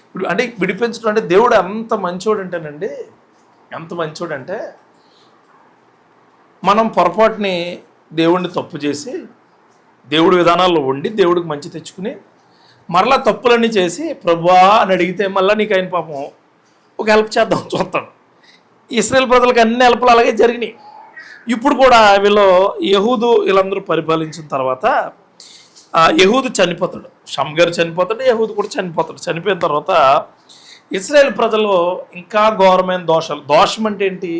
ఇప్పుడు అంటే విడిపించడం అంటే దేవుడు ఎంత మంచోడు అంటేనండి, ఎంత మంచోడు అంటే మనం పొరపాటుని దేవుడిని తప్పు చేసి దేవుడి విధానాల్లో ఉండి దేవుడికి మంచి తెచ్చుకుని మరలా తప్పులన్నీ చేసి ప్రభువా అని అడిగితే మళ్ళీ నీకు ఆయన పాపం ఒక హెల్ప్ చేద్దాం చూస్తాడు. ఇశ్రాయేల్ ప్రజలకు అన్ని హెల్ప్లు అలాగే జరిగినాయి. ఇప్పుడు కూడా వీళ్ళందరూ పరిపాలించిన తర్వాత యెహూదు చనిపోతాడు, షమ్గారు చనిపోతాడు, యెహూదు కూడా చనిపోతాడు. చనిపోయిన తర్వాత ఇశ్రాయేల్ ప్రజలు ఇంకా ఘోరమైన దోషం అంటే ఏంటి?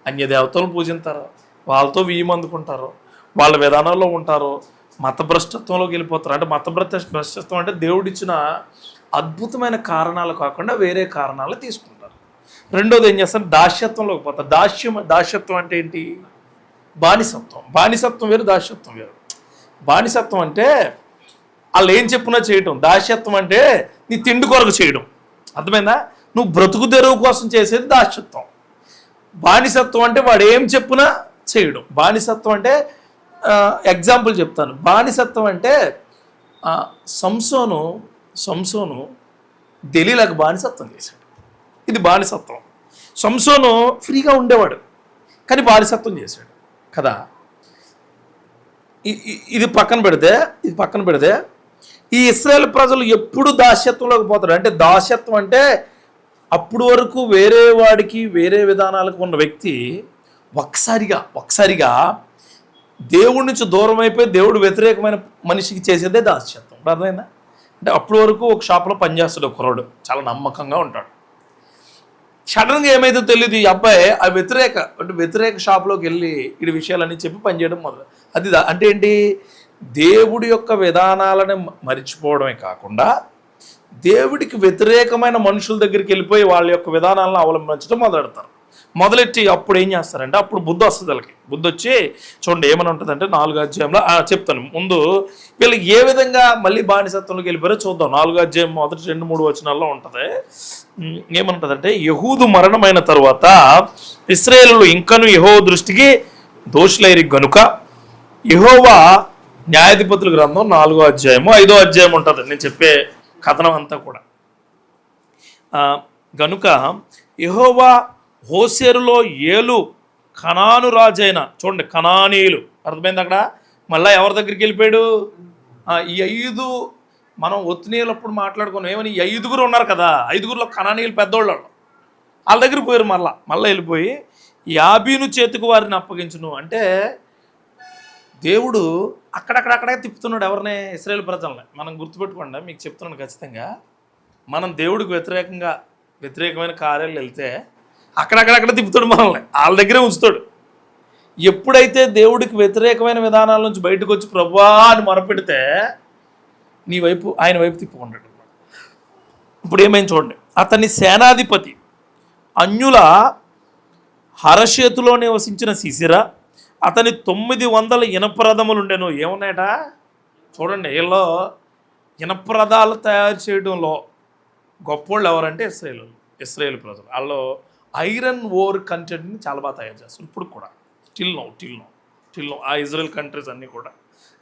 అన్యదేవతలు పూజింతారు, వాళ్ళతో వియ్యం అందుకుంటారు, వాళ్ళ విధానంలో ఉంటారు, మతభ్రష్టత్వంలోకి వెళ్ళిపోతారు. అంటే మతభ్రష్టత్వం అంటే దేవుడిచ్చిన అద్భుతమైన కారణాలు కాకుండా వేరే కారణాలు తీసుకుంటారు. రెండోది ఏం చేస్తారు? దాస్యత్వంలోకి పోతారు. దాస్యత్వం అంటే ఏంటి? బానిసత్వం వేరు, దాస్యత్వం వేరు. బానిసత్వం అంటే వాళ్ళు ఏం చెప్పినా చేయడం, దాస్యత్వం అంటే నీ తిండి కొరకు చేయడం. అర్థమైందా? నువ్వు బ్రతుకు తెరువు కోసం చేసేది దాస్యత్వం. బానిసత్వం అంటే వాడు ఏం చెప్పినా చేయడం. బానిసత్వం అంటే ఎగ్జాంపుల్ చెప్తాను. బానిసత్వం అంటే సంసోను దెలీలాకు బానిసత్వం చేశాడు. ఇది బానిసత్వం. సంసోను ఫ్రీగా ఉండేవాడు కానీ బానిసత్వం చేశాడు కదా. ఇది పక్కన పెడితే ఈ ఇశ్రాయేల్ ప్రజలు ఎప్పుడు దాస్యత్వంలోకి పోతారు అంటే, దాస్యత్వం అంటే అప్పుడు వరకు వేరే వాడికి వేరే విధానాలకు ఉన్న వ్యక్తి ఒక్కసారిగా దేవుడి నుంచి దూరం అయిపోయి దేవుడు వ్యతిరేకమైన మనిషికి చేసేదే దాస్యత్వం. అర్థమైందా? అంటే అప్పటి వరకు ఒక షాప్లో పనిచేస్తాడు ఒక కుర్రాడు, చాలా నమ్మకంగా ఉంటాడు. సడన్గా ఏమైతే తెలియదు, ఈ అబ్బాయి ఆ వ్యతిరేక షాప్లోకి వెళ్ళి ఈ విషయాలన్నీ చెప్పి పనిచేయడం మొదలు. అంటే ఏంటి? దేవుడి యొక్క విధానాలను మరిచిపోవడమే కాకుండా దేవుడికి వ్యతిరేకమైన మనుషుల దగ్గరికి వెళ్ళిపోయి వాళ్ళ యొక్క విధానాలను అవలంబించడం మొదలెట్టి అప్పుడు ఏం చేస్తారంటే, అప్పుడు బుద్ధి వస్తుంది వాళ్ళకి. బుద్ధి వచ్చి చూడండి ఏమని ఉంటుందంటే 4వ అధ్యాయంలో చెప్తాను. ముందు వీళ్ళకి ఏ విధంగా మళ్ళీ బానిసత్వంలోకి వెళ్ళిపోయారో చూద్దాం. 4వ అధ్యాయం మొదటి 2-3 వచనాల్లో ఉంటుంది. ఏమంటుందంటే, యెహూదు మరణమైన తరువాత ఇశ్రాయేలు ఇంకను యెహోవా దృష్టికి దోషులైరి గనుక, యెహోవా న్యాయాధిపతుల గ్రంథం 4వ అధ్యాయము 5వ అధ్యాయం ఉంటుంది నేను చెప్పే కథనం అంతా కూడా. గనుక యెహోవా హోసేరులో ఏలు కనాను రాజైన, చూడండి కనానీయులు, అర్థమైంది అక్కడ. మళ్ళీ ఎవరి దగ్గరికి వెళ్ళిపోయాడు? ఈ 5 మనం ఒత్తినీళ్ళప్పుడు మాట్లాడుకున్నాం ఏమని, ఈ 5గురు ఉన్నారు కదా, 5గురిలో కనానీయులు పెద్దోళ్ళు, వాళ్ళ దగ్గరికి పోయారు. మళ్ళీ వెళ్ళిపోయి యాబీను చేతికి వారిని అప్పగించును. అంటే దేవుడు అక్కడక్కడే తిప్పుతున్నాడు ఎవరిని? ఇశ్రాయేల్ ప్రజల్ని. మనం గుర్తుపెట్టుకోండి, మీకు చెప్తున్నాను ఖచ్చితంగా. మనం దేవుడికి వ్యతిరేకమైన కార్యాలు వెళ్తే అక్కడక్కడ తిప్పుతాడు మనల్ని, వాళ్ళ దగ్గరే ఉంచుతాడు. ఎప్పుడైతే దేవుడికి వ్యతిరేకమైన విధానాల నుంచి బయటకు వచ్చి ప్రభువా అని మొరపెడితే ఆయన వైపు తిప్పుకుంటాడు. ఇప్పుడు ఏమైంది చూడండి. అతని సేనాధిపతి అన్యుల హరషేతులో నివసించిన సిసిరా, అతని 900 ఇనపరథములు ఉండెను. ఏమున్నాయట చూడండి. వీళ్ళు ఇనపరథాలు తయారు చేయడంలో గొప్పోళ్ళు ఎవరంటే ఇశ్రాయేల్ ప్రజలు. వాళ్ళు ఐరన్ ఓర్ కంటెంట్ని చాలా బాగా తయారు చేస్తారు ఇప్పుడు కూడా. టిల్ నో ఆ ఇజ్రాయెల్ కంట్రీస్ అన్నీ కూడా,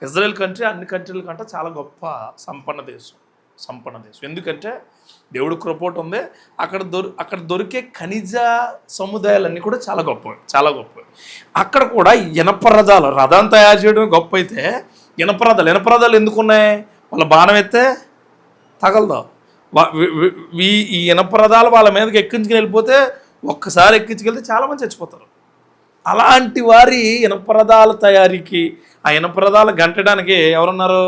ఇజ్రాయెల్ కంట్రీ అన్ని కంట్రీల కంటే చాలా గొప్ప సంపన్న దేశం. ఎందుకంటే దేవుడు కృపోటు ఉంది. అక్కడ దొరికే ఖనిజ సముదాయాలన్నీ కూడా చాలా గొప్పవి. అక్కడ కూడా ఇనపరథాలు, రథం తయారు చేయడం గొప్ప అయితే, ఇనపరథాలు ఎందుకున్నాయి? వాళ్ళ బాణం ఎత్తే తగలదు. ఈ ఇనపరథాలు వాళ్ళ మీదకి ఎక్కించుకుని వెళ్ళిపోతే, ఒక్కసారి ఎక్కించుకెళ్తే చాలామంది చచ్చిపోతారు. అలాంటి వారి ఇనపరథాల తయారీకి, ఆ ఇనపరథాలు గంటడానికి ఎవరున్నారు?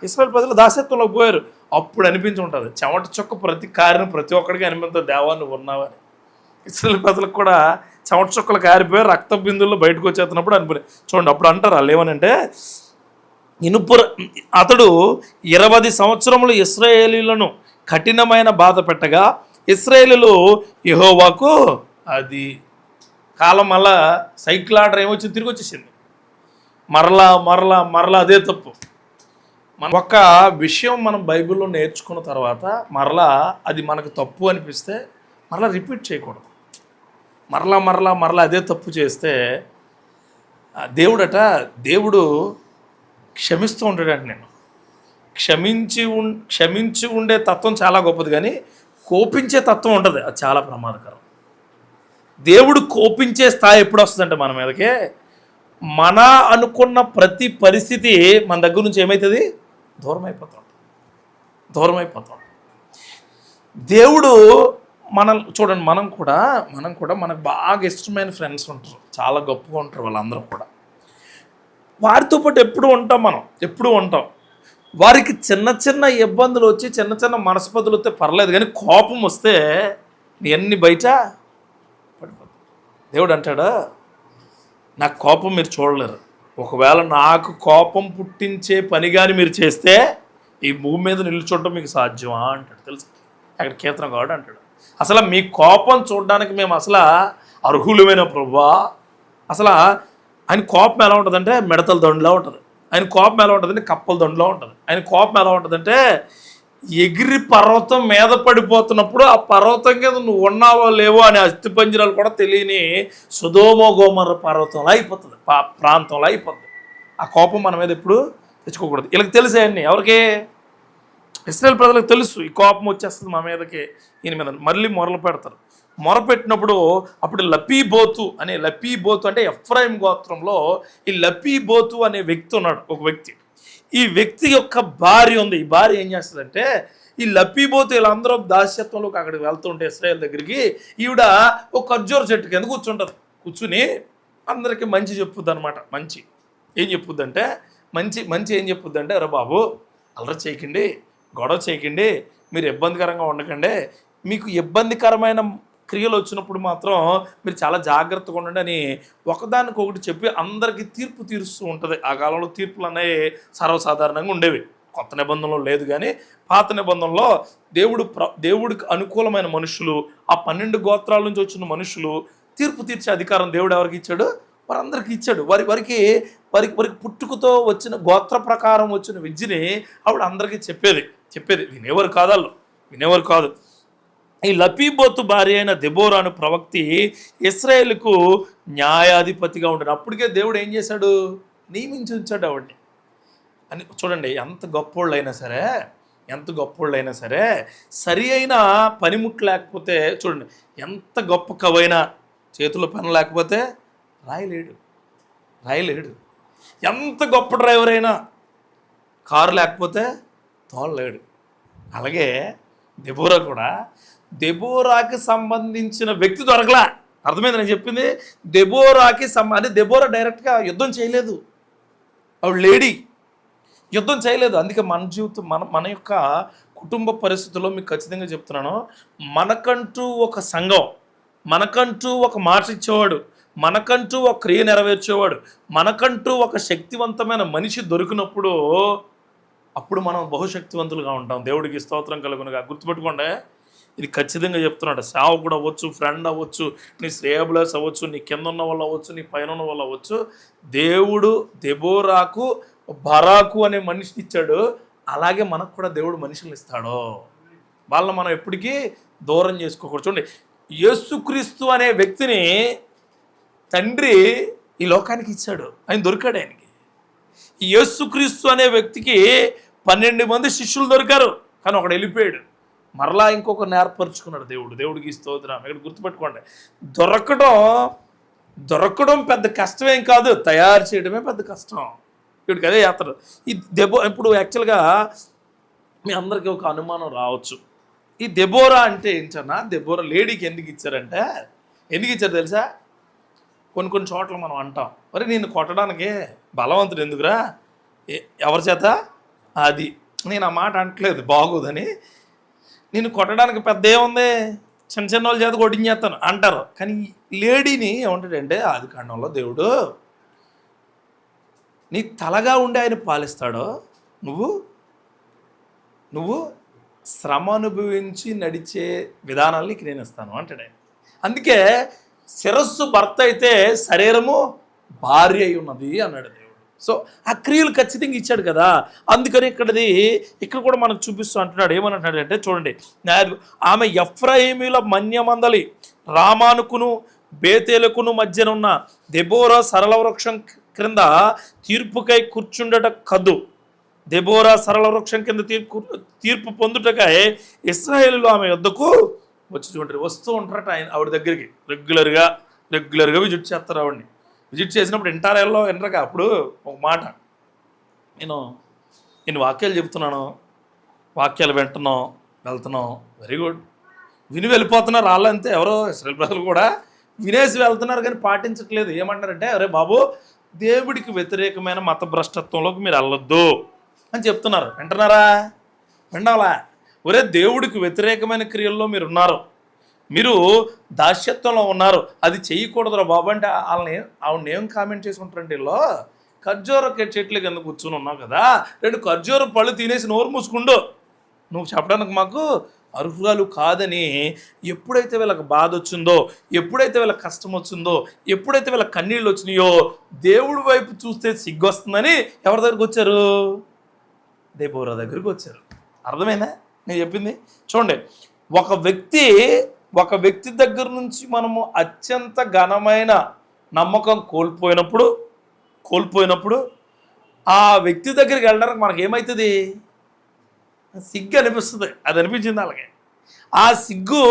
ఇశ్రాయేల్ ప్రజలు దాస్యత్వంలోకి పోయారు. అప్పుడు అనిపించి ఉంటుంది, చెమట చుక్క ప్రతి ఒక్కడికి అనిపిస్తుంది, దేవా నువ్వు ఉన్నావని. ఇశ్రాయేల్ ప్రజలకు కూడా చెమట చుక్కలు కారిపోయి రక్త బిందుల్లో బయటకు వచ్చేస్తున్నప్పుడు చూడండి. అప్పుడు అంటారు వాళ్ళు ఏమనంటే, అతడు 20 సంవత్సరములు ఇశ్రాయేలీయులను కఠినమైన బాధ పెట్టగా ఇశ్రాయేలీయులు యెహోవాకు అది కాలం మళ్ళా సైకిల్ ఆర్డర్ ఏమొచ్చింది, తిరిగి వచ్చేసింది. మరలా అదే తప్పు. ఒక విషయం మనం బైబిల్లో నేర్చుకున్న తర్వాత మరలా అది మనకు తప్పు అనిపిస్తే మరలా రిపీట్ చేయకూడదు. మరలా అదే తప్పు చేస్తే దేవుడు క్షమిస్తూ ఉంటాడంట. నేను క్షమించి ఉండే తత్వం చాలా గొప్పది, కానీ కోపించే తత్వం ఉంటుంది, అది చాలా ప్రమాదకరం. దేవుడు కోపించే స్థాయి ఎప్పుడు వస్తుందంటే మన మీదకే, మన అనుకున్న ప్రతి పరిస్థితి మన దగ్గర నుంచి ఏమవుతుంది, దూరం అయిపోతాం. దేవుడు చూడండి, మనం కూడా మనకు బాగా ఇష్టమైన ఫ్రెండ్స్ ఉంటారు, చాలా గొప్పగా ఉంటారు వాళ్ళందరూ కూడా. వారితో పాటు ఎప్పుడు ఉంటాం. వారికి చిన్న చిన్న ఇబ్బందులు వచ్చి చిన్న చిన్న మనస్పతులు వస్తే పర్లేదు, కానీ కోపం వస్తే ఎన్ని బయట పడిపోతాయి. దేవుడు అంటాడా, నాకు కోపం మీరు చూడలేరు, ఒకవేళ నాకు కోపం పుట్టించే పని కానీ మీరు చేస్తే ఈ భూమి మీద నిల్చోవడం మీకు సాధ్యమా అంటాడు. తెలుసు, అక్కడ కీర్తనగాడు అంటాడు, అసలు మీ కోపం చూడడానికి మేము అసలు అర్హులమైన ప్రభువా. అసలు ఆయన కోపం ఎలా ఉంటుందంటే మిడతల దండులా ఉంటుంది, ఆయన కోపం ఎలా ఉంటుందంటే కప్పల దండులా ఉంటుంది, ఆయన కోపం ఎలా ఉంటుందంటే ఎగిరి పర్వతం మీద పడిపోతున్నప్పుడు ఆ పర్వతం కింద నువ్వు ఉన్నావో లేవో అనే అస్థిపంజరాలు కూడా తెలియని సొదొమ గొమొర్రా పర్వతంలో అయిపోతుంది, ప్రాంతంలో అయిపోతుంది. ఆ కోపం మన మీద ఎప్పుడు తెచ్చుకోకూడదు. వీళ్ళకి తెలిసే అన్నీ, ఎవరికి, ఇశ్రాయేల్ ప్రజలకు తెలుసు ఈ కోపం వచ్చేస్తుంది మా మీదకి, ఈయన మీద మళ్ళీ మొరలు పెడతారు. మొరపెట్టినప్పుడు అప్పుడు లపీబోతు అంటే ఎఫ్రాయిం గోత్రంలో ఈ లపీబోతు అనే వ్యక్తి ఉన్నాడు, ఒక వ్యక్తి. ఈ వ్యక్తి యొక్క భార్య ఉంది. ఈ భార్య ఏం చేస్తుందంటే, ఈ లపీబోతు వీళ్ళందరూ దాస్యత్వంలోకి అక్కడికి వెళ్తుంటే ఇశ్రాయేల్ దగ్గరికి, ఈవిడ ఒక ఖర్జూర చెట్టు కింద కూర్చుని అందరికీ మంచి చెప్పుద్ది అనమాట. మంచి ఏం చెప్పుద్దంటే ఏం చెప్పుద్దంటే, అరే బాబు అల్లరి చేయకండి, గొడవ చేయకండి, మీరు ఇబ్బందికరంగా ఉండకండి, మీకు ఇబ్బందికరమైన క్రియలు వచ్చినప్పుడు మాత్రం మీరు చాలా జాగ్రత్తగా ఉండండి అని ఒకదానికొకటి చెప్పి అందరికీ తీర్పు తీరుస్తూ ఉంటుంది. ఆ కాలంలో తీర్పులు అనేవి సర్వసాధారణంగా ఉండేవి, కొత్త నిబంధనలో లేదు, కానీ పాత నిబంధనలో దేవుడికి అనుకూలమైన మనుషులు, ఆ 12 గోత్రాల నుంచి వచ్చిన మనుషులు తీర్పు తీర్చే అధికారం దేవుడు ఎవరికి ఇచ్చాడు, వారందరికీ ఇచ్చాడు. వారికి పుట్టుకతో వచ్చిన గోత్ర ప్రకారం వచ్చిన విద్యని ఆవిడ అందరికీ చెప్పేది వినేవారు కాదు. ఈ లపీబోతు భార్య అయిన దెబోరాను ప్రవక్తి ఇశ్రాయేలుకు న్యాయాధిపతిగా ఉండడు. అప్పటికే దేవుడు ఏం చేశాడు, నియమించి ఉంచాడు ఆవిడ్ని అని. చూడండి, ఎంత గొప్పోళ్ళైనా సరే సరి అయిన పనిముట్లు లేకపోతే, చూడండి ఎంత గొప్ప కవైనా చేతిలో పని లేకపోతే రాయలేడు. ఎంత గొప్ప డ్రైవర్ అయినా కారు లేకపోతే తోలలేడు. అలాగే దెబోరాకి సంబంధించిన వ్యక్తి దొరకలా. అర్థమైంది నేను చెప్పింది? అంటే దెబోరా డైరెక్ట్గా యుద్ధం చేయలేదు, ఆవిడ లేడీ, యుద్ధం చేయలేదు. అందుకే మన జీవితం మన యొక్క కుటుంబ పరిస్థితుల్లో మీకు ఖచ్చితంగా చెప్తున్నాను, మనకంటూ ఒక సంఘం, మనకంటూ ఒక మాట ఇచ్చేవాడు, మనకంటూ ఒక క్రియ నెరవేర్చేవాడు, మనకంటూ ఒక శక్తివంతమైన మనిషి దొరికినప్పుడు అప్పుడు మనం బహుశక్తివంతులుగా ఉంటాం. దేవుడికి స్తోత్రం కలుగునుగా. గుర్తుపెట్టుకోండి, ఇది ఖచ్చితంగా చెప్తున్నాడు. సేవకుడు అవ్వచ్చు, ఫ్రెండ్ అవ్వచ్చు, నీ శ్రేయబులస్ అవ్వచ్చు, నీ కింద ఉన్న వాళ్ళు అవ్వచ్చు, నీ పైన ఉన్న వాళ్ళు అవ్వచ్చు, దేవుడు దెబోరాకు బరాకు అనే మనిషిని ఇచ్చాడు. అలాగే మనకు కూడా దేవుడు మనుషులను ఇస్తాడు. వాళ్ళని మనం ఎప్పటికీ దూరం చేసుకోకూడదు. చూడండి, యేసుక్రీస్తు అనే వ్యక్తిని తండ్రి ఈ లోకానికి ఇచ్చాడు, ఆయన దొరికాడు. ఆయనకి ఈ యేసుక్రీస్తు అనే వ్యక్తికి 12 మంది శిష్యులు దొరికారు, కానీ ఒకడు వెళ్ళిపోయాడు. మరలా ఇంకొకరిని ఏర్పరచుకున్నాడు దేవుడికి స్తోత్రం. ఇక్కడ గుర్తుపెట్టుకోండి, దొరకడం పెద్ద కష్టమేం కాదు, తయారు చేయడమే పెద్ద కష్టం. ఇక్కడికి అదే చేస్తారు. ఇప్పుడు యాక్చువల్గా మీ అందరికీ ఒక అనుమానం రావచ్చు, ఈ దెబోరా అంటే ఏంటన్నా, దెబోరా లేడీకి ఎందుకు ఇచ్చారు తెలుసా? కొన్ని చోట్ల మనం అంటాం, మరి నేను కొట్టడానికి బలవంతుడు ఎందుకురా, ఎవరి చేత, అది నేను ఆ మాట అంటలేదు బాగోదని, నేను కొట్టడానికి పెద్ద ఏముంది, చిన్న వాళ్ళ చేత కొట్టించేస్తాను అంటారు. కానీ లేడీని ఏమంటాడంటే, ఆది కాండంలో దేవుడు నీ తలగా ఉండి ఆయన పాలిస్తాడో, నువ్వు శ్రమ అనుభవించి నడిచే విధానాలు నీకు నేను ఇస్తాను అంటాడు ఆయన. అందుకే శిరస్సు భర్త అయితే శరీరము భార్య అయి ఉన్నది అన్నాడు దేవుడు. సో ఆ క్రియలు ఖచ్చితంగా ఇచ్చాడు కదా. అందుకని ఇక్కడ కూడా మనకు చూపిస్తూ అంటున్నాడు, ఏమని అంటే చూడండి, ఆమె ఎఫ్రాయిమీల మన్యమందలి రామానుకును బేతేలకును మధ్యన ఉన్న దెబోరా సరళ వృక్షం క్రింద తీర్పుకై కూర్చుండట కద్దు. దెబోరా సరళ వృక్షం కింద తీర్పు పొందుటకై ఇశ్రాయేలులో ఆమె యొద్దకు వచ్చి చూడండి, వస్తూ ఉంటారట ఆయన ఆవిడ దగ్గరికి రెగ్యులర్గా విజిట్ చేస్తారు ఆవిడని. విజిట్ చేసినప్పుడు ఇంటారేళ్ళలో వినరగా అప్పుడు ఒక మాట, నేను వాక్యాలు చెబుతున్నాను, వాక్యాలు వింటున్నాం, వెళ్తున్నాం, వెరీ గుడ్, విని వెళ్ళిపోతున్నారు వాళ్ళంతే. ఎవరో ఇశ్రాయేల్ ప్రజలు కూడా వినేసి వెళ్తున్నారు కానీ పాటించట్లేదు. ఏమంటారంటే, అరే బాబు, దేవుడికి వ్యతిరేకమైన మత భ్రష్టత్వంలోకి మీరు వెళ్ళొద్దు అని చెప్తున్నారు. వింటున్నారా? విండాలా? ఒరే, దేవుడికి వ్యతిరేకమైన క్రియల్లో మీరు ఉన్నారు, మీరు దాస్యత్వంలో ఉన్నారు, అది చేయకూడదురా బాబు అంటే ఆవిడని ఏం కామెంట్ చేసుకుంటారంటే, వీళ్ళు ఖర్జూర చెట్లు కింద కూర్చొని ఉన్నావు కదా, 2 ఖర్జూర పళ్ళు తినేసి నోరు మూసుకుండు, నువ్వు చెప్పడానికి మాకు అర్హురాలు కాదని. ఎప్పుడైతే వీళ్ళకి బాధ వచ్చిందో, ఎప్పుడైతే వీళ్ళకి కష్టం వచ్చిందో, ఎప్పుడైతే వీళ్ళకి కన్నీళ్ళు వచ్చినాయో, దేవుడి వైపు చూస్తే సిగ్గు వస్తుందని ఎవరి దగ్గరికి వచ్చారు? దెబోరా దగ్గరికి వచ్చారు. అర్థమైందా నేను చెప్పింది? చూడండి, ఒక వ్యక్తి దగ్గర నుంచి మనము అత్యంత ఘనమైన నమ్మకం కోల్పోయినప్పుడు ఆ వ్యక్తి దగ్గరికి వెళ్ళడానికి మనకి ఏమవుతుంది? సిగ్గు అనిపిస్తుంది. అది అనిపించింది అలాగే. ఆ సిగ్గు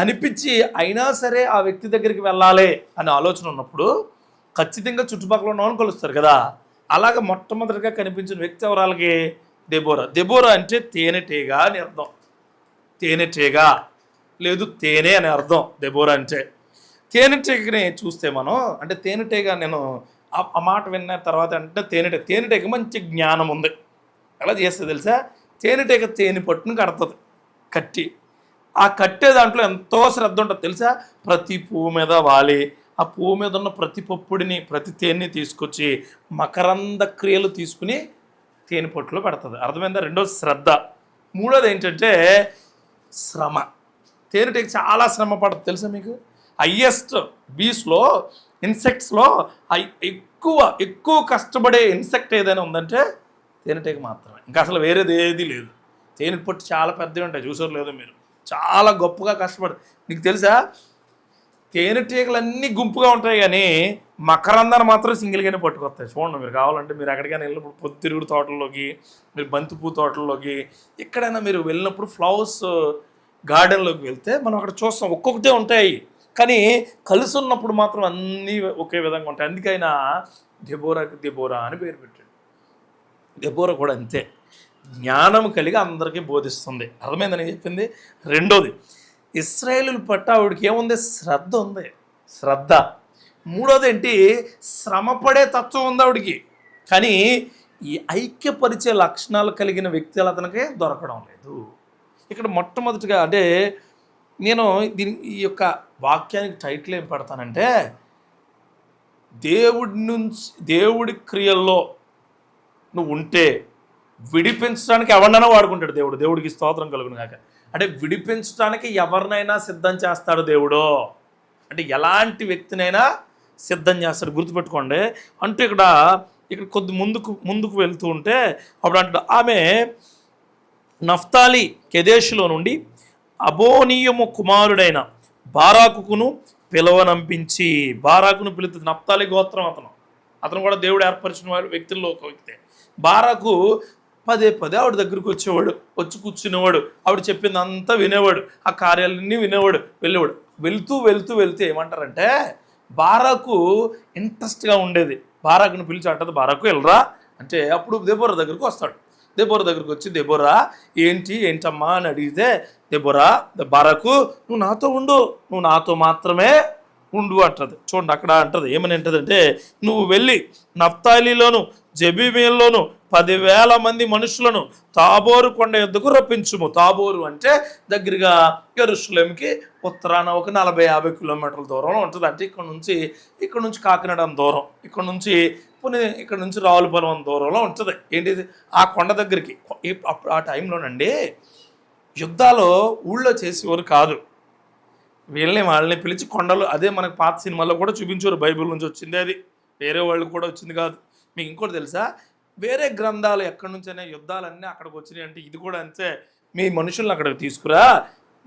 అనిపించి అయినా సరే ఆ వ్యక్తి దగ్గరికి వెళ్ళాలి అనే ఆలోచన ఉన్నప్పుడు ఖచ్చితంగా చుట్టుపక్కల ఉన్న వాళ్ళని కలుస్తారు కదా. అలాగే మొట్టమొదటిగా కనిపించిన వ్యక్తి ఎవరాలకి? దెబోరా అంటే తేనెటీగ అని అర్థం. తేనెటీగ లేదు తేనె అని అర్థం దెబోరా అంటే. తేనెటీగని చూస్తే మనం, అంటే తేనెటీగ, నేను ఆ మాట విన్న తర్వాత అంటే తేనెటీగ మంచి జ్ఞానం ఉంది. ఎలా చేస్తుంది తెలుసా? తేనెటీగ తేనె పట్టును కట్టి ఆ కట్టే దాంట్లో ఎంతో శ్రద్ధ ఉంటుంది తెలుసా. ప్రతి పువ్వు మీద వాలి ఆ పువ్వు మీద ఉన్న ప్రతి పప్పుడిని, ప్రతి తేనెని తీసుకొచ్చి మకరంద క్రియలు తీసుకుని తేనె పట్టులో పెడుతుంది. అర్థమైందా? రెండోది శ్రద్ధ. మూడోది ఏంటంటే శ్రమ. తేనెటీగ చాలా శ్రమ పడుతుంది తెలుసా మీకు. హయ్యెస్ట్ బీస్లో, ఇన్సెక్ట్స్లో ఎక్కువ కష్టపడే ఇన్సెక్ట్ ఏదైనా ఉందంటే తేనెటీగ మాత్రమే. ఇంకా అసలు వేరేది ఏది లేదు. తేనె పట్టు చాలా పెద్దవి ఉంటాయి, చూసారు లేదో మీరు. చాలా గొప్పగా కష్టపడు. నీకు తెలుసా, తేనెటీగలన్నీ గుంపుగా ఉంటాయి కానీ మకరందాన్ని మాత్రం సింగిల్గానే పట్టుకొస్తాయి. చూడండి, మీరు కావాలంటే మీరు ఎక్కడికైనా వెళ్ళినప్పుడు పొద్దుతిరుగుడు తోటల్లోకి, మీరు బంతిపూ తోటల్లోకి, ఎక్కడైనా మీరు వెళ్ళినప్పుడు ఫ్లవర్స్ గార్డెన్లోకి వెళ్తే మనం అక్కడ చూస్తాం, ఒక్కొక్కటే ఉంటాయి కానీ కలిసి ఉన్నప్పుడు మాత్రం అన్నీ ఒకే విధంగా ఉంటాయి. అందుకైనా దెబోరా అని పేరు పెట్టాడు. దెబోరా కూడా అంతే, జ్ఞానం కలిగి అందరికీ బోధిస్తుంది. అర్థమైందని చెప్పింది. రెండోది, ఇశ్రాయేలు పట్ల ఆవిడకి ఏముంది? శ్రద్ధ ఉంది, శ్రద్ధ. మూడోది ఏంటి? శ్రమపడే తత్వం ఉంది ఆవిడికి. కానీ ఈ ఐక్యపరిచే లక్షణాలు కలిగిన వ్యక్తులు అతనికి దొరకడం లేదు. ఇక్కడ మొట్టమొదటిగా అంటే నేను ఈ యొక్క వాక్యానికి టైటిల్ ఏం పెడతానంటే, దేవుడి క్రియల్లో నువ్వు ఉంటే విడిపించడానికి ఎవరినైనా వాడుకుంటాడు దేవుడు. దేవుడికి స్తోత్రం కలుగును కాక. అంటే విడిపించడానికి ఎవరినైనా సిద్ధం చేస్తాడు దేవుడు. అంటే ఎలాంటి వ్యక్తినైనా సిద్ధం చేస్తాడు, గుర్తుపెట్టుకోండి. అంటే ఇక్కడ కొద్ది ముందుకు వెళ్తూ ఉంటే అప్పుడు అంటే ఆమె నఫ్తాలి కెదేషులో నుండి అబోనీయము కుమారుడైన బారాకును పిలువనంపించి, బారాకును పిలుతుంది. నఫ్తాలి గోత్రం అతను కూడా దేవుడు ఏర్పరిచిన వాడు వ్యక్తుల్లో ఒక వ్యక్తే. బారాకు పదే ఆవిడ దగ్గరికి వచ్చేవాడు, వచ్చి కూర్చునేవాడు, ఆవిడ చెప్పింది అంతా వినేవాడు, ఆ కార్యాలన్నీ వినేవాడు, వెళ్ళేవాడు. వెళ్తూ ఏమంటారంటే బారాకు ఇంట్రెస్ట్గా ఉండేది. బారాకును పిలిచి అంటది, బారాకు వెళ్ళరా అంటే అప్పుడు దెబోరా దగ్గరికి వస్తాడు. దెబోరా దగ్గరికి వచ్చి, దెబోరా ఏంటమ్మా అని అడిగితే, బారాకు నువ్వు నాతో ఉండు, నువ్వు నాతో మాత్రమే ఉండు అంటది. చూడండి అక్కడ అంటది, ఏమని అంటదంటే, నువ్వు వెళ్ళి నఫ్తాలిలోను జెబీమేల్లోను 10,000 మంది మనుషులను తాబోరు కొండ ఎద్దుకు రప్పించుము. తాబోరు అంటే దగ్గరగా యెరూషలేంకి ఉత్తరాన ఒక 40-50 కిలోమీటర్ల దూరంలో ఉంటుంది. అంటే ఇక్కడ నుంచి కాకినాడ దూరం, ఇక్కడ నుంచి రావులపాలెం దూరంలో ఉంటుంది. ఏంటిది? ఆ కొండ దగ్గరికి. అప్పుడు ఆ టైంలోనండి యుద్ధాలు ఊళ్ళో చేసేవారు కాదు, వాళ్ళని పిలిచి కొండలు, అదే మనకు పాత సినిమాల్లో కూడా చూపించారు, బైబిల్ నుంచి వచ్చింది అది, వేరే వాళ్ళు కూడా వచ్చింది కాదు. మీకు ఇంకోటి తెలుసా, వేరే గ్రంథాలు ఎక్కడి నుంచైనా యుద్ధాలన్నీ అక్కడికి వచ్చినాయి అంటే ఇది కూడా అంతే. మీ మనుషులను అక్కడికి తీసుకురా.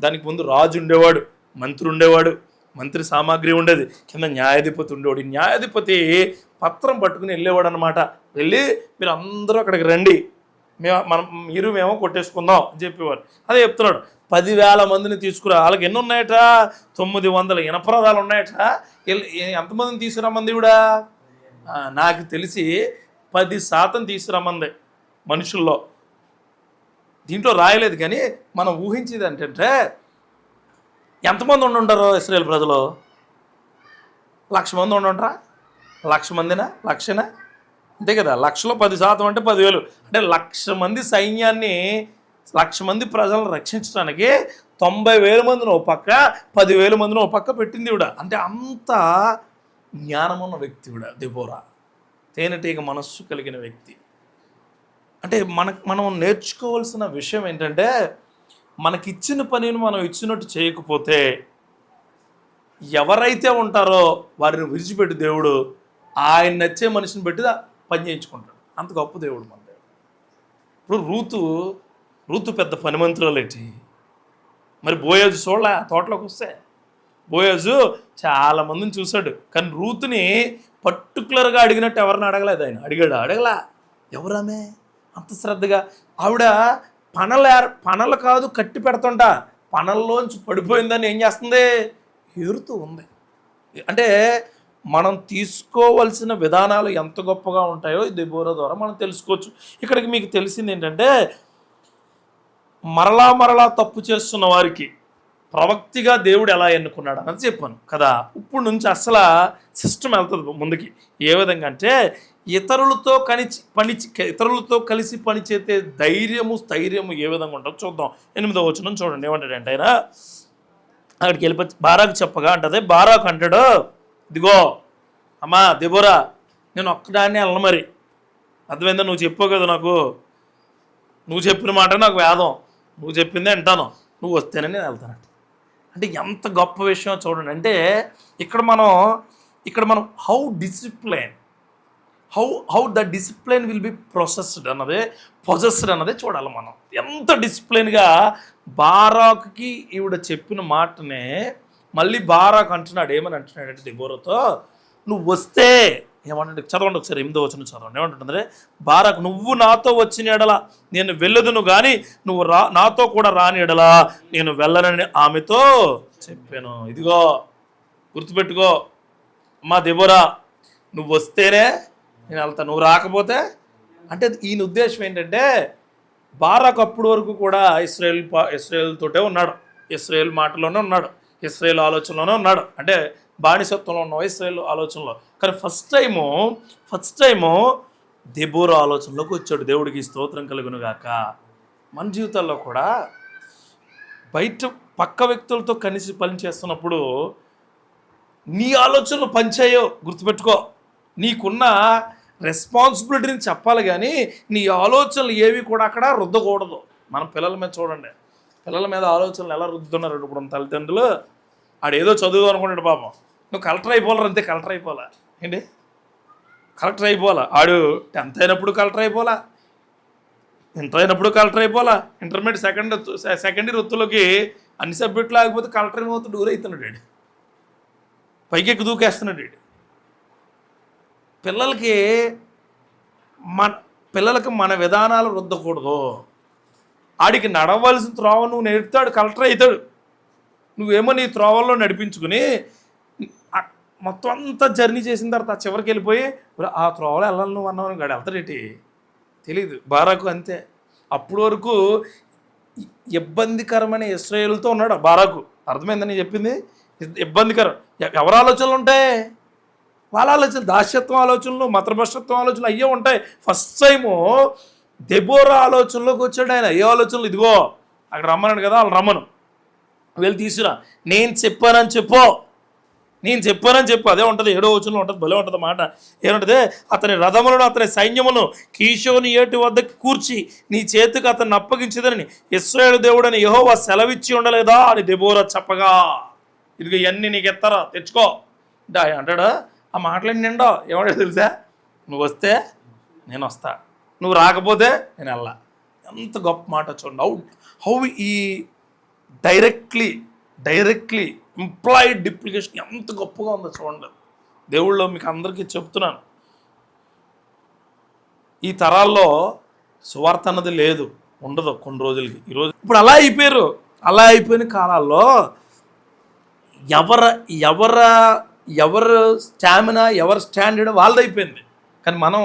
దానికి ముందు రాజు ఉండేవాడు, మంత్రి ఉండేవాడు, మంత్రి సామాగ్రి ఉండేది, కింద న్యాయాధిపతి ఉండేవాడు. న్యాయాధిపతి పత్రం పట్టుకుని వెళ్ళేవాడు అనమాట. వెళ్ళి మీరు అందరూ అక్కడికి రండి, మేము కొట్టేసుకుందాం అని చెప్పేవారు. అదే చెప్తున్నాడు, 10,000 మందిని తీసుకురా. వాళ్ళకి ఎన్ని ఉన్నాయట? 900 ఇనపరదాలు ఉన్నాయట. ఎంతమందిని తీసుకురామంది ఇవిడ? నాకు తెలిసి 10% తీసుకురామంది మనుషుల్లో. దీంట్లో రాయలేదు, కానీ మనం ఊహించేది ఏంటంటే ఎంతమంది ఉండుంటారు ఇశ్రాయేలు ప్రజలు? 1,00,000 మంది ఉండుంటారా? 1,00,000 మందినా? 1,00,000నా? అంతే కదా. 1,00,000లో 10% అంటే 10,000. అంటే 1,00,000 మంది సైన్యాన్ని, 1,00,000 మంది ప్రజలను రక్షించడానికి 90,000 మందిని ఒక పక్క, 10,000 మందిని ఒక పక్క పెట్టింది ఇవిడ. అంటే అంత జ్ఞానమున్న వ్యక్తి ఇవిడ దెబోరా. తేనెటీగ మనస్సు కలిగిన వ్యక్తి. అంటే మనం నేర్చుకోవాల్సిన విషయం ఏంటంటే, మనకిచ్చిన పనిని మనం ఇచ్చినట్టు చేయకపోతే ఎవరైతే ఉంటారో వారిని విడిచిపెట్టి దేవుడు ఆయన నచ్చే మనిషిని పెట్టి పని చేయించుకుంటాడు. అంత గొప్ప దేవుడు మన దేవుడు. ఇప్పుడు రూతు పెద్ద పనిమంతురాలేటి. మరి బోయజు చూడలే తోటలోకి వస్తే. బోయజు చాలామందిని చూశాడు, కానీ రూతుని పర్టికులర్గా అడిగినట్టు ఎవరిని అడగలేదు ఆయన. అడగలా. ఎవరామే అంత శ్రద్ధగా? ఆవిడ పనలు కాదు కట్టి పెడుతుంటా, పనల్లోంచి పడిపోయిందని ఏం చేస్తుంది? ఏరుతూ ఉంది. అంటే మనం తీసుకోవలసిన విధానాలు ఎంత గొప్పగా ఉంటాయో ఈ దెబోరా ద్వారా మనం తెలుసుకోవచ్చు. ఇక్కడికి మీకు తెలిసింది ఏంటంటే, మరలా తప్పు చేస్తున్న వారికి ప్రవక్తిగా దేవుడు ఎలా ఎన్నుకున్నాడు అన్నది చెప్పాను కదా. ఇప్పుడు నుంచి అసలు సిస్టమ్ వెళ్తుంది ముందుకి. ఏ విధంగా అంటే, ఇతరులతో కలిసి పనిచేసే స్థైర్యము ఏ విధంగా ఉంటుందో చూద్దాం. 8వ వచనం చూడండి. ఏమంటాడంటే ఆయన అక్కడికి వెళ్ళిపోయి బారాకు చెప్పగా అంటది. బారాకు అంటాడు, ఇదిగో అమ్మా దెబోరా, నేను ఒక్కదాన్ని వెళ్ళను. మరి అర్థమైందా? నువ్వు చెప్పావు కదా నాకు, నువ్వు చెప్పిన మాట నాకు వేదం, నువ్వు చెప్పిందే అంటాను, నువ్వు వస్తేనే నేను వెళ్తానంట. అంటే ఎంత గొప్ప విషయం చూడండి. అంటే ఇక్కడ మనం how the discipline will be possessed అన్నదే చూడాలి మనం. ఎంత డిసిప్లైన్గా బారాకుకి ఈవిడ చెప్పిన మాటనే మళ్ళీ బారాకు అంటున్నాడు. ఏమని అంటున్నాడంటే దెబోరాతో, నువ్వు వస్తే ఏమంటే చదవండి ఒకసారి 8వ వచనం చదవండి. ఏమంటుంటే, బారాకు, నువ్వు నాతో వచ్చిన ఎడల నేను వెళ్ళదును, కానీ నువ్వు నాతో కూడా రాని ఎడల నేను వెళ్ళనని ఆమెతో చెప్పాను. ఇదిగో గుర్తుపెట్టుకో అమ్మా దెబోరా, నువ్వు వస్తేనే నేను వెళ్తాను, నువ్వు రాకపోతే. అంటే ఈయన ఉద్దేశం ఏంటంటే, బారాకు అప్పటి వరకు కూడా ఇశ్రాయేల్ తోటే ఉన్నాడు, ఇశ్రాయేల్ మాటలోనే ఉన్నాడు, ఇశ్రాయేల్ ఆలోచనలోనే ఉన్నాడు. అంటే బానిసత్వంలో ఉన్న ఇశ్రాయేల్ ఆలోచనలో. కానీ ఫస్ట్ టైము దెబోరా ఆలోచనలోకి వచ్చాడు. దేవుడికి స్తోత్రం కలుగును గాక. మన జీవితాల్లో కూడా బయట పక్క వ్యక్తులతో కలిసి పని చేస్తున్నప్పుడు నీ ఆలోచనలు పనిచేయో గుర్తుపెట్టుకో. నీకున్న రెస్పాన్సిబిలిటీని చెప్పాలి, కానీ నీ ఆలోచనలు ఏవి కూడా అక్కడ రుద్దకూడదు. మన పిల్లల మీద చూడండి, పిల్లల మీద ఆలోచనలు ఎలా రుద్దుతున్నారు ఇప్పుడు తల్లిదండ్రులు. ఆడేదో చదువు అనుకుంటాడు పాపం, నువ్వు కలెక్టర్ అయిపోవాలి అంతే. కలెక్టర్ అయిపోవాలా ఏంటి? కలెక్టర్ అయిపోవాలా? ఆడు 10th అయినప్పుడు కలెక్టర్ అయిపోవాలా, ఇంటర్ అయినప్పుడు కలెక్టర్ అయిపోవాలా, ఇంటర్మీడియట్ సెకండ్ ఇయర్ వృత్తులకి అన్ని సబ్జెక్టులు ఆగిపోతే కలెక్టర్ ఏమవుతుంది? డూర్ అవుతున్నాడు వాడు, పైకి దూకేస్తున్నాడు వాడు. పిల్లలకి మన విధానాలు రుద్దకూడదు. ఆడికి నడవలసిన త్రోవ నువ్వు నేర్పుతాడు, కలెక్టర్ అవుతాడు. నువ్వేమో నీ త్రోవల్లో నడిపించుకుని మొత్తం అంతా జర్నీ చేసిన తర్వాత చివరికి వెళ్ళిపోయి ఆ త్రోవలో వెళ్ళాలి నువ్వు అన్నావు గాడు వెళ్తాడేటి తెలియదు. బారాకు అంతే. అప్పటి వరకు ఇబ్బందికరమైన ఇశ్రాయేలుతో ఉన్నాడు బారాకు. అర్థమైందని చెప్పింది. ఇబ్బందికరం. ఎవరి ఆలోచనలు ఉంటాయి? వాళ్ళ ఆలోచనలు, దాస్యత్వం ఆలోచనలు, మతభ్రష్టత్వం ఆలోచనలు అయ్యే ఉంటాయి. ఫస్ట్ టైము దెబోరా ఆలోచనలోకి వచ్చాడు ఆయన. ఏ ఆలోచనలు? ఇదిగో అక్కడ రమ్మన్నాడు కదా, వాళ్ళు రమ్మను, వెళ్ళి తీసుకురా, నేను చెప్పానని చెప్పు. అదే ఉంటుంది 7వ వచనంలో ఉంటుంది, భలే ఉంటుంది మాట. ఏమంటుంది? అతని రథములను అతని సైన్యమును కీషోని ఏటి వద్దకు కూర్చి నీ చేతికి అతన్ని అప్పగించదని ఇశ్రాయేలు దేవుడని యెహోవా సెలవిచ్చి ఉండలేదా అని దెబోరా చెప్పగా, ఇదిగో ఇవన్నీ నీకు ఎత్తారా, తెచ్చుకో అంటాడు. ఆ మాటలన్నీ నిండో ఏమంటే తెలుసా? నువ్వు వస్తే నేను వస్తా, నువ్వు రాకపోతే నేను వెళ్ళా. ఎంత గొప్ప మాట చూడండి. హౌ ఈ డైరెక్ట్లీ ఇంప్లాయిడ్ డిప్లికేషన్ ఎంత గొప్పగా ఉందో చూడండి. దేవుళ్ళు మీకు అందరికీ చెప్తున్నాను, ఈ తరాల్లో సువార్త అన్నది లేదు, ఉండదు కొన్ని రోజులకి. ఈరోజు ఇప్పుడు అలా అయిపోయారు. అలా అయిపోయిన కాలాల్లో ఎవరు స్టామినా, ఎవరి స్టాండర్డ్ వాళ్ళది అయిపోయింది. కానీ మనం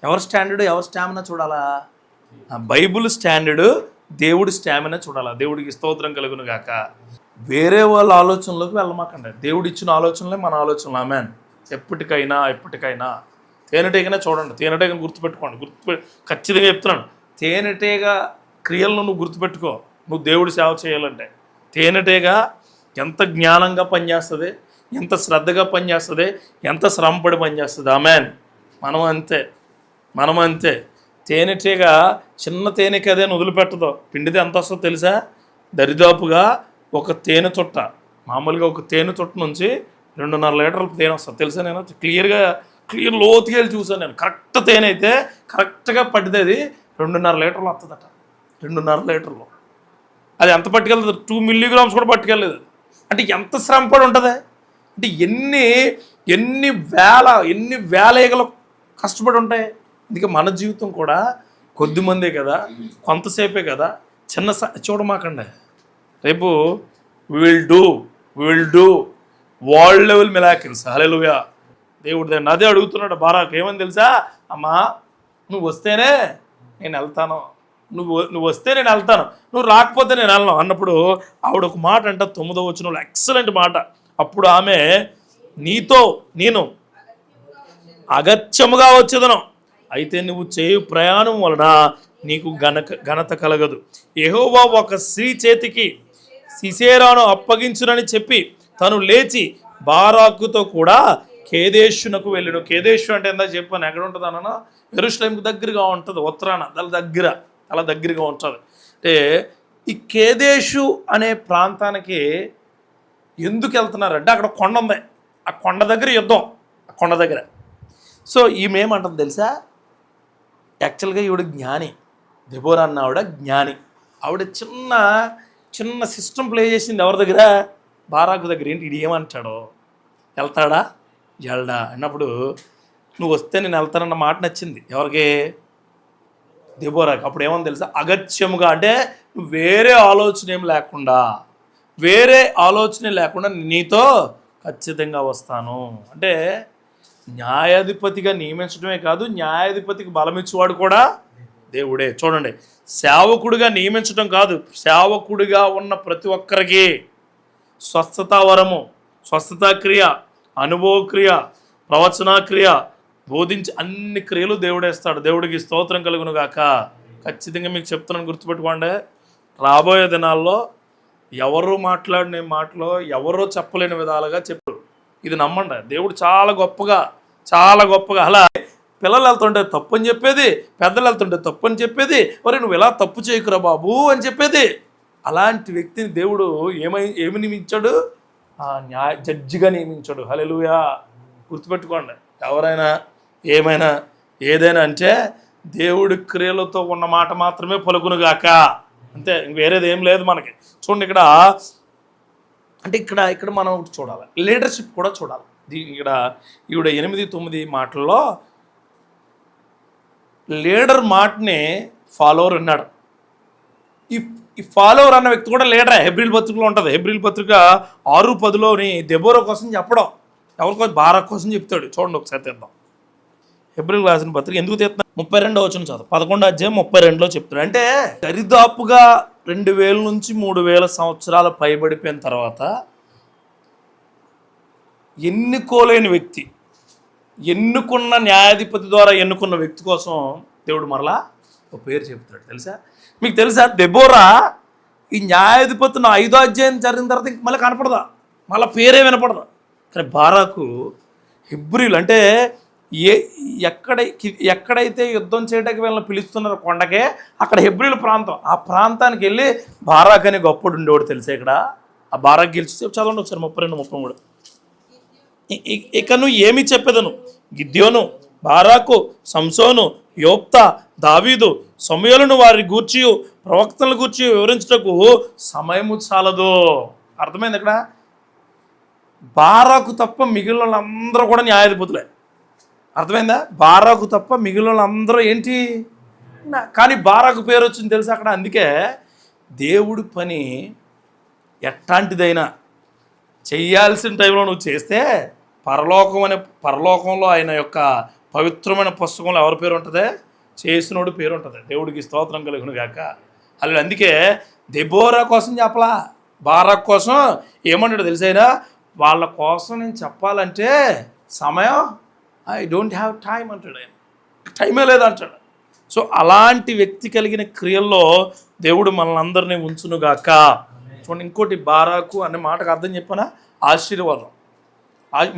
ఎవరి స్టాండర్డ్, ఎవరి స్టామినా చూడాలా? బైబుల్ స్టాండర్డు, దేవుడి స్టామినా చూడాలా. దేవుడికి స్తోత్రం కలుగును గాక. వేరే వాళ్ళ ఆలోచనలోకి వెళ్ళమాకండి. దేవుడు ఇచ్చిన ఆలోచనలే మన ఆలోచనలు. ఆమెన్. ఎప్పటికైనా తేనెటీగనే చూడండి. తేనెటీగను గుర్తుపెట్టుకోండి. ఖచ్చితంగా చెప్తున్నాను, తేనెటీగ క్రియలను నువ్వు గుర్తుపెట్టుకో. నువ్వు దేవుడి సేవ చేయాలంటే తేనెటీగ ఎంత జ్ఞానంగా పనిచేస్తుంది, ఎంత శ్రద్ధగా పనిచేస్తుంది, ఎంత శ్రమపడి పనిచేస్తుంది. ఆమెన్. మనం అంతే. తేనెటీగ చిన్న తేనెకి అదే వదిలిపెట్టదు. పిండితే ఎంత వస్తుందో తెలుసా? దరిదాపుగా ఒక తేనె చుట్ట, మామూలుగా ఒక తేనె చుట్ట నుంచి 2.5 లీటర్ల తేనె వస్తుంది తెలుసా? నేను క్లియర్ లోతుగా వెళ్ళి చూసాను నేను. కరెక్ట్ తేనె అయితే కరెక్ట్గా పట్టితే అది 2.5 లీటర్లు వస్తుందట. 2.5 లీటర్లు. అది ఎంత పట్టుకెళ్తుంది? 2 మిల్లీగ్రామ్స్ కూడా పట్టుకెళ్ళలేదు. అంటే ఎంత శ్రమ పడి ఉంటుంది అంటే ఎన్ని వేల ఈగలు కష్టపడి ఉంటాయి. అందుకే మన జీవితం కూడా కొద్దిమందే కదా, కొంతసేపే కదా. చూడమాకండి. రేపు will do world level miracles. Hallelujah. దేవుడు దాన్ని అదే అడుగుతున్నాడు బారాకు. ఏమని తెలుసా? అమ్మా, నువ్వు వస్తేనే నేను వెళ్తాను, నువ్వు వస్తే నేను వెళ్తాను, నువ్వు రాకపోతే నేను వెళ్ళను అన్నప్పుడు ఆవిడ ఒక మాట అంట, 9వ వచనంలో ఎక్సలెంట్ మాట. అప్పుడు ఆమె, నీతో నేను అగత్యముగా వచ్చేదను, అయితే నువ్వు చేయు ప్రయాణం వలన నీకు ఘనత కలగదు. యెహోవా ఒక స్త్రీ చేతికి సిసేరాను అప్పగించునని చెప్పి తను లేచి బారాకుతో కూడా కేదేశునకు వెళ్ళాడు. కేదేశు అంటే ఎంత చెప్పాను, ఎక్కడ ఉంటుంది అన్న? యెరూషలేముకు దగ్గరగా ఉంటుంది, ఉత్తరాన చాలా దగ్గరగా ఉంటుంది. అంటే ఈ కేదేశు అనే ప్రాంతానికి ఎందుకు వెళ్తున్నారంటే అక్కడ కొండ ఉంది. ఆ కొండ దగ్గర యుద్ధం, ఆ కొండ దగ్గర. సో ఈమె ఏమంటుంది తెలుసా? యాక్చువల్గా ఈవిడ జ్ఞాని, దెబోరా అన్న ఆవిడ జ్ఞాని. ఆవిడ చిన్న సిస్టమ్ ప్లే చేసింది ఎవరి దగ్గర? బారాకు దగ్గర. ఏంటి ఇది ఏమంటాడో, వెళ్తాడా వెళ్ళడా అన్నప్పుడు, నువ్వు వస్తే నేను వెళ్తానన్న మాట నచ్చింది ఎవరికి? దెబోరాకి. అప్పుడు ఏమని తెలుసా? అగత్యముగా అంటే నువ్వు వేరే ఆలోచన లేకుండా నీతో ఖచ్చితంగా వస్తాను. అంటే న్యాయాధిపతిగా నియమించడమే కాదు, న్యాయాధిపతికి బలమిచ్చేవాడు కూడా దేవుడే. చూడండి, సేవకుడిగా నియమించడం కాదు, సేవకుడిగా ఉన్న ప్రతి ఒక్కరికి స్వస్థతా వరము, స్వస్థతా క్రియ, అనుభవ క్రియ, ప్రవచనా క్రియ, బోధించి అన్ని క్రియలు దేవుడేస్తాడు. దేవుడికి స్తోత్రం కలుగును గాక. ఖచ్చితంగా మీకు చెప్తున్నాను, గుర్తుపెట్టుకోండి. రాబోయే దినాల్లో ఎవరు మాట్లాడిన మాటలో ఎవరో చెప్పలేని విధాలుగా చెప్పు. ఇది నమ్మండి. దేవుడు చాలా గొప్పగా అలా పిల్లలు వెళ్తుంటే తప్పు అని చెప్పేది, పెద్దలు వెళ్తుంటే తప్పు అని చెప్పేది, మరి నువ్వు ఇలా తప్పు చేయకురా బాబు అని చెప్పేది. అలాంటి వ్యక్తిని దేవుడు ఏమి నియమించాడు? జడ్జిగా నియమించాడు. హల్లెలూయా. గుర్తుపెట్టుకోండి, ఎవరైనా ఏమైనా ఏదైనా అంటే దేవుడి క్రియలతో ఉన్న మాట మాత్రమే పలుకునుగాక, అంతే. వేరేది ఏం లేదు మనకి. చూడండి, ఇక్కడ మనం చూడాలి, లీడర్షిప్ కూడా చూడాలి. ఈవిడ 8-9 మాటల్లో లీడర్ మాటని ఫాలోవర్ అన్నాడు. ఈ ఫాలోవర్ అన్న వ్యక్తి కూడా లీడరే. హెబ్రీల్ పత్రికలో ఉంటుంది. హెబ్రీల్ పత్రిక 6:10లోని దెబోరా కోసం చెప్పడం, ఎవరికోసం? బారాకు కోసం చెప్తాడు. చూడండి ఒకసారి తెద్దాం. హెబ్రీల్ రాసిన పత్రిక ఎందుకు తెస్తున్నా? 32వ వచనం చదువు. 11వ అధ్యాయం 32లో చెప్తాడు. అంటే దరిదాపుగా 2000 నుంచి 3000 సంవత్సరాల పైబడిపోయిన తర్వాత ఎన్నుకోలేని వ్యక్తి, ఎన్నుకున్న న్యాయాధిపతి ద్వారా ఎన్నుకున్న వ్యక్తి కోసం దేవుడు మరలా ఒక పేరు చెప్తాడు. తెలుసా? మీకు తెలుసా? దెబోరా ఈ న్యాయాధిపతిని 5వ అధ్యాయం జరిగిన తర్వాత ఇంక మళ్ళీ కనపడదా, మళ్ళీ పేరే వినపడదా. కానీ బారాకు హెబ్రీలు అంటే ఎక్కడైతే యుద్ధం చేయడానికి వీళ్ళని పిలుస్తున్నారో కొండకే, అక్కడ హెబ్రీల ప్రాంతం. ఆ ప్రాంతానికి వెళ్ళి బారాక్ అని గొప్పడు ఉండేవాడు. తెలుసా? ఇక్కడ ఆ బారాక్ గెలిచి చదవండి ఒకసారి 32-33. ఇక నువ్వు ఏమి చెప్పేదను? గిద్యోను, బారాకు, సంసోను, యోప్తా, దావీదు, సమూయేలును వారి గూర్చి, ప్రవక్తలను గూర్చి వివరించుటకు సమయము చాలదు. అర్థమైంది? ఇక్కడ బారాకు తప్ప మిగిలిన వాళ్ళందరూ కూడా న్యాయాధిపతులే. అర్థమైందా? బారాకు తప్ప మిగిలిన వాళ్ళందరూ ఏంటి? కానీ బారాకు పేరు వచ్చింది తెలుసు అక్కడ. అందుకే దేవుడి పని ఎట్లాంటిదైనా చెయ్యాల్సిన టైంలో నువ్వు చేస్తే పరలోకంలో ఆయన యొక్క పవిత్రమైన పుస్తకంలో ఎవరి పేరు ఉంటుంది? చేసినోడు పేరు ఉంటుంది. దేవుడికి స్తోత్రం కలుగును గాక. అలా అందుకే దెబోరా కోసం చెప్పలా, బారాక్ కోసం ఏమన్నాడు తెలిసైనా, వాళ్ళ కోసం నేను చెప్పాలంటే సమయం, ఐ డోంట్ హ్యావ్ టైం అంటాడు ఆయన. టైమే లేదంటాడు. సో అలాంటి వ్యక్తి కలిగిన క్రియల్లో దేవుడు మనల్ని అందరినీ ఉంచునుగాక. చూడండి, ఇంకోటి బారాకు అనే మాటకు అర్థం చెప్పనా? ఆశీర్వాదం,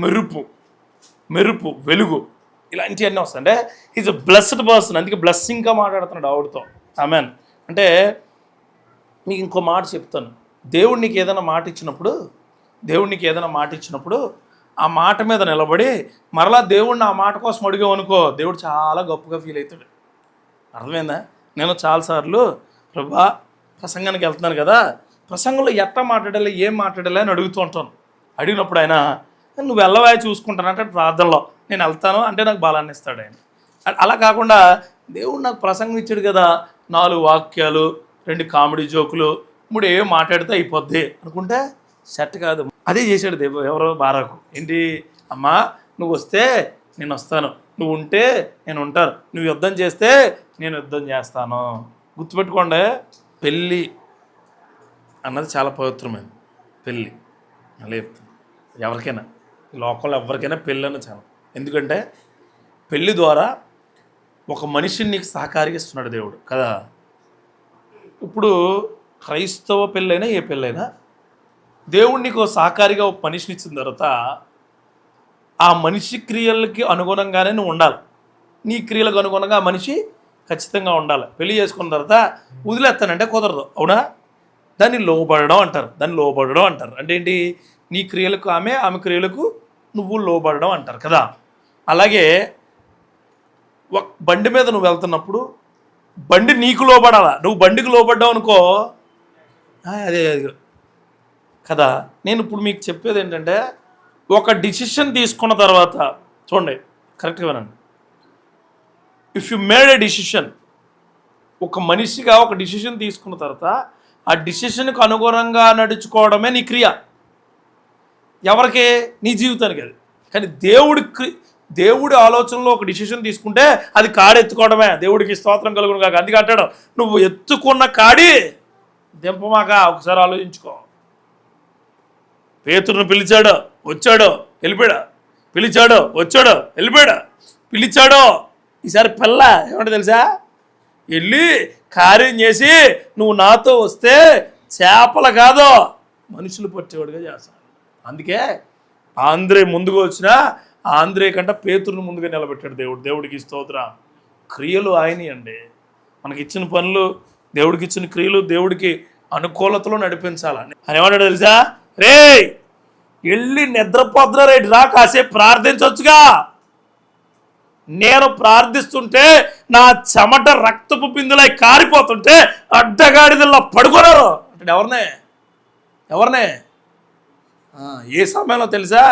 మెరుపు, వెలుగు, ఇలాంటివన్నీ వస్తాయి. అంటే ఈజ్ అ బ్లెస్డ్ పర్సన్. అందుకే బ్లెస్సింగ్గా మాట్లాడుతున్నాడు ఆవిడతో. ఆమెన్. అంటే మీకు ఇంకో మాట చెప్తాను. దేవుడు నీకు ఏదైనా మాట ఇచ్చినప్పుడు ఆ మాట మీద నిలబడి మరలా దేవుడిని ఆ మాట కోసం అడిగామనుకో, దేవుడు చాలా గొప్పగా ఫీల్ అవుతాడు. అర్థమైందా? నేను చాలాసార్లు ప్రభా ప్రసంగానికి వెళ్తున్నాను కదా, ప్రసంగంలో ఎట్లా మాట్లాడాలి, ఏం మాట్లాడాలి అని అడుగుతూ ఉంటాను. అడిగినప్పుడు ఆయన నువ్వు వెళ్ళవా చూసుకుంటానంటే ప్రార్థనలో నేను వెళ్తాను అంటే నాకు బలాన్ని ఇస్తాడు ఆయన. అలా కాకుండా దేవుడు నాకు ప్రసంగం ఇచ్చాడు కదా, 4 వాక్యాలు, 2 కామెడీ జోకులు, 3 ఏం మాట్లాడితే అయిపోద్ది అనుకుంటే సెట్ కాదు. అదే చేశాడు ఎవరో బారాకు. ఏంటి, అమ్మా నువ్వు వస్తే నేను వస్తాను, నువ్వు ఉంటే నేను ఉంటాను, నువ్వు యుద్ధం చేస్తే నేను యుద్ధం చేస్తాను. గుర్తుపెట్టుకోండి, పెళ్ళి అన్నది చాలా పవిత్రమైనది. పెళ్ళి అలా చెప్తాను ఎవరికైనా, ఈ లోకంలో ఎవరికైనా పెళ్ళి అన్నది చాలా. ఎందుకంటే పెళ్ళి ద్వారా ఒక మనిషిని నీకు సహకారిగా ఇస్తున్నాడు దేవుడు కదా. ఇప్పుడు క్రైస్తవ పెళ్ళైనా ఏ పెళ్ళైనా దేవుడు నీకు సహకారిగా ఒక మనిషిని ఇచ్చిన తర్వాత ఆ మనిషి క్రియలకి అనుగుణంగానే నువ్వు ఉండాలి. నీ క్రియలకు అనుగుణంగా ఆ మనిషి ఖచ్చితంగా ఉండాలి. పెళ్లి చేసుకున్న తర్వాత వదిలేస్తానంటే కుదరదు, అవునా? దాన్ని లోబడడం అంటారు. అంటే ఏంటి, నీ క్రియలకు ఆమె క్రియలకు నువ్వు లోబడడం అంటారు కదా. అలాగే బండి మీద నువ్వు వెళ్తున్నప్పుడు బండి నీకు లోబడాలా, నువ్వు బండికి లోబడ్డావు అనుకో అదే కదా. నేను ఇప్పుడు మీకు చెప్పేది ఏంటంటే, ఒక డిసిషన్ తీసుకున్న తర్వాత చూడండి, కరెక్ట్గా వినండి. If you made A decision, ఒక మనిషిగా ఒక డిసిషన్ తీసుకున్న తర్వాత ఆ డిసిషన్కి అనుగుణంగా నడుచుకోవడమే నీ క్రియ. ఎవరికి? నీ జీవితానికి. అది కానీ దేవుడి ఆలోచనలో ఒక డిసిషన్ తీసుకుంటే అది కాడెత్తుకోవడమే. దేవుడికి స్తోత్రం కలుగును కాక. అందుకే అంటాడు, నువ్వు ఎత్తుకున్న కాడి దింపమాక. ఒకసారి ఆలోచించుకో. పేతురును పిలిచాడు, వచ్చాడు, వెళ్ళిపోయాడు. పిలిచాడు, వచ్చాడు, వెళ్ళిపోయాడు. పిలిచాడు, ఈసారి పిల్ల ఏమంటే తెలుసా, వెళ్ళి కార్యం చేసి నువ్వు నాతో వస్తే చేపలు కాదు మనుషులు పట్టేవాడుగా చేస్తాను. అందుకే ఆంధ్రే ముందుగా వచ్చిన ఆంధ్రే కంటే పేతురును ముందుగా నిలబెట్టాడు దేవుడు. దేవుడికి స్తోత్రం. క్రియలు ఆయనే అండి. మనకి ఇచ్చిన పనులు, దేవుడికి ఇచ్చిన క్రియలు దేవుడికి అనుకూలతలో నడిపించాలని. అని ఏమన్నాడు తెలుసా, రే వెళ్ళి నిద్రపోతున్నా రేటు రా, కాసేపు ప్రార్థించవచ్చుగా. నేను ప్రార్థిస్తుంటే నా చెమట రక్తపు బిందులై కారిపోతుంటే అడ్డగాడిదల్లా పడుకున్నారు అంటే ఎవరినే ఏ సమయంలో తెలుసా,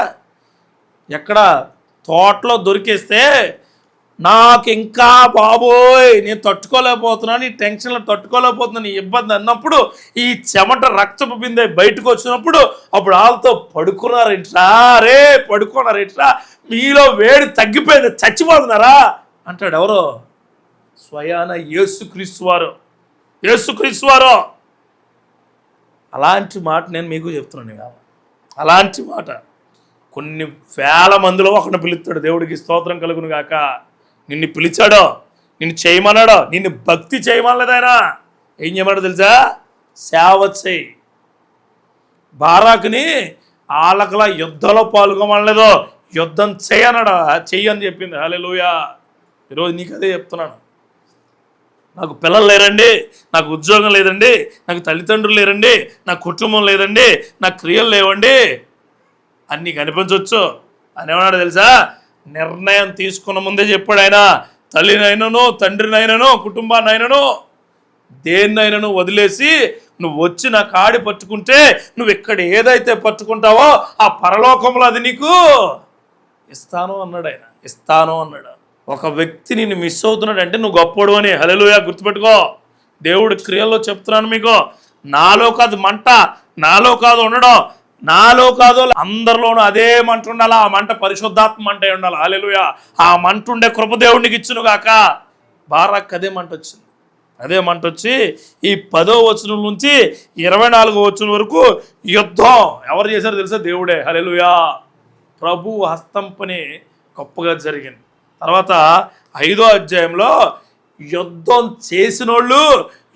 ఎక్కడ తోటలో దొరికేస్తే నాకు ఇంకా బాబోయ్ నేను తట్టుకోలేకపోతున్నాను, ఈ టెన్షన్లో తట్టుకోలేకపోతున్నాను, ఈ ఇబ్బంది అన్నప్పుడు, ఈ చెమట రక్తపు బిందె బయటకు వచ్చినప్పుడు అప్పుడు వాళ్ళతో పడుకున్నారేట్రా మీలో వేడి తగ్గిపోయింది, చచ్చిపోతున్నారా అంటాడు. ఎవరో? స్వయాన యేసుక్రీస్తు వారు. అలాంటి మాట నేను మీకు చెప్తున్నాను కదా. అలాంటి మాట కొన్ని వేల మందిలో ఒకరిని పిలుస్తాడు. దేవుడికి స్తోత్రం కలుగును గాక. నిన్ను పిలిచాడో, నిన్ను చేయమన్నాడో, నిన్ను భక్తి చేయమనలేదు ఆయన. ఏం చేయమన్నాడో తెలుసా, సేవ చేయి. బారాకుని ఆలకలా యుద్ధంలో పాల్గొమనలేదో, యుద్ధం చేయనడా, చెయ్యని చెప్పింది. హల్లెలూయా. ఈరోజు నీకు అదే చెప్తున్నాను. నాకు పిల్లలు లేరండి, నాకు ఉద్యోగం లేదండి, నాకు తల్లిదండ్రులు లేరండి, నాకు కుటుంబం లేదండి, నాకు క్రియలు లేవండి అన్నీ కనిపించవచ్చు అని ఏమన్నాడు తెలుసా, నిర్ణయం తీసుకున్న ముందే చెప్పాడు ఆయన. తల్లినైనను, తండ్రినైనను, కుటుంబాన్నైనను, దేన్నైనను వదిలేసి నువ్వు వచ్చి నా కాడి పట్టుకుంటే, నువ్వు ఇక్కడ ఏదైతే పట్టుకుంటావో ఆ పరలోకంలో అది నీకు ఇస్తాను అన్నాడు ఆయన. ఒక వ్యక్తి నిన్ను మిస్ అవుతున్నాడు అంటే నువ్వు గొప్పోడు అని. హల్లెలూయా, గుర్తుపెట్టుకో. దేవుడి క్రియల్లో చెప్తున్నాను మీకు, నాలో కాదు మంట, నాలో కాదు ఉండడం, నాలో కాదు అందరిలోనూ అదే మంట ఉండాలి. ఆ మంట పరిశుద్ధాత్మ మంట ఉండాలి. హల్లెలూయా. ఆ మంట ఉండే కృపదేవుడికి ఇచ్చును గాక. బారాక్ అదే మంట వచ్చింది. అదే మంట వచ్చి ఈ 10వ వచనం నుంచి 24వ వచనం వరకు యుద్ధం ఎవరు చేశారో తెలుసా? దేవుడే. హల్లెలూయా. ప్రభు హస్తం పని గొప్పగా జరిగింది. తర్వాత 5వ అధ్యాయంలో యుద్ధం చేసిన వాళ్ళు,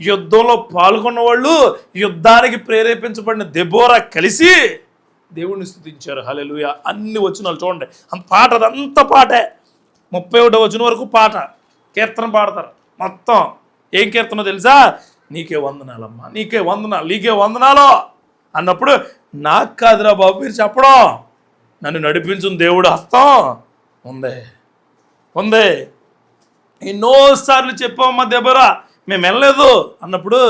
యుద్ధంలో పాల్గొన్న వాళ్ళు, యుద్ధానికి ప్రేరేపించబడిన దెబోరా కలిసి దేవుణ్ణి స్తుతించారు. హల్లెలూయా. అన్ని వచనాలు చూడండి, అంత పాట, అదంతా పాటే. 31వ వచనం వరకు పాట, కీర్తన పాడతారు మొత్తం. ఏం కీర్తనో తెలుసా? నీకే వందనాలమ్మా, నీకే వందనాలు, నీకే వందనాలు అన్నప్పుడు నాకు కాదురా బాబు మీరు చెప్పడం, నన్ను నడిపించిన దేవుడు హస్తం ఉందే ఉందే. ఎన్నోసార్లు చెప్పామమ్మా దెబోరా, మేము వెళ్ళలేదు అన్నప్పుడు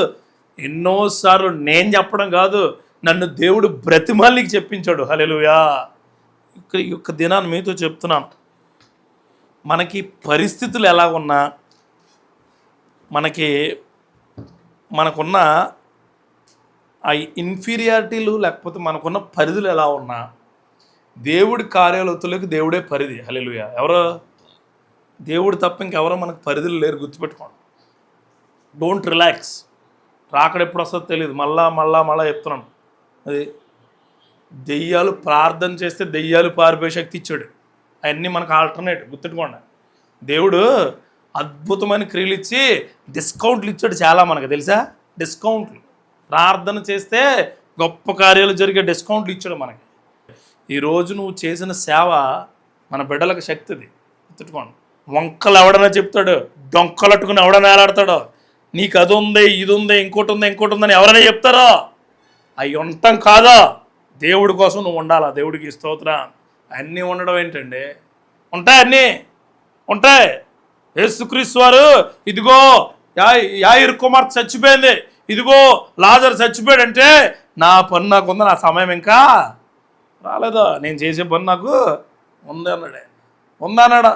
ఎన్నోసార్లు నేను చెప్పడం కాదు, నన్ను దేవుడు బ్రతిమాలికి చెప్పించాడు. హల్లెలూయా. ఈ యొక్క దినాన్ని మీతో చెప్తున్నాను, మనకి పరిస్థితులు ఎలా ఉన్నా, మనకున్న ఆ ఇన్ఫీరియారిటీలు లేకపోతే మనకున్న పరిధులు ఎలా ఉన్నా, దేవుడి కార్యాలతులకు దేవుడే పరిధి. హల్లెలూయా. ఎవరో దేవుడు తప్ప ఇంకెవరో మనకు పరిధులు లేరు, గుర్తుపెట్టుకోండి. Don't relax. రాకడ ఎప్పుడు వస్తుందో తెలియదు. మళ్ళా చెప్తున్నాను. అది దెయ్యాలు ప్రార్థన చేస్తే దెయ్యాలు పారిపోయే శక్తి ఇచ్చాడు. అవన్నీ మనకు ఆల్టర్నేట్, గుర్తుపెట్టుకోండి. దేవుడు అద్భుతమైన క్రియలు ఇచ్చి డిస్కౌంట్లు ఇచ్చాడు చాలా, మనకు తెలుసా? డిస్కౌంట్లు. ప్రార్థన చేస్తే గొప్ప కార్యాలు జరిగే డిస్కౌంట్లు ఇచ్చాడు మనకి. ఈరోజు నువ్వు చేసిన సేవ మన బిడ్డలకు శక్తిది, గుర్తుపెట్టుకోండి. వంకలు ఎవడన్నా చెప్తాడు, డొంకలట్టుకుని ఎవడన్నా ఏలాడతాడో, నీకు అది ఉంది, ఇది ఉంది, ఇంకోటి ఉందని ఎవరైనా చెప్తారో, అవి ఉండటం కాదా? దేవుడి కోసం నువ్వు ఉండాలా. దేవుడికి స్తోత్రం. అన్నీ ఉండడం ఏంటండి? ఉంటాయి, అన్నీ ఉంటాయి. యేసుక్రీస్తు వారు ఇదిగో యాయిరు కుమార్తె చచ్చిపోయింది, ఇదిగో లాజరు చచ్చిపోయాడంటే నా పని నాకు ఉంది, నా సమయం ఇంకా రాలేదా, నేను చేసే పని నాకు ఉంది అన్నాడే. ఉందన్నాడా?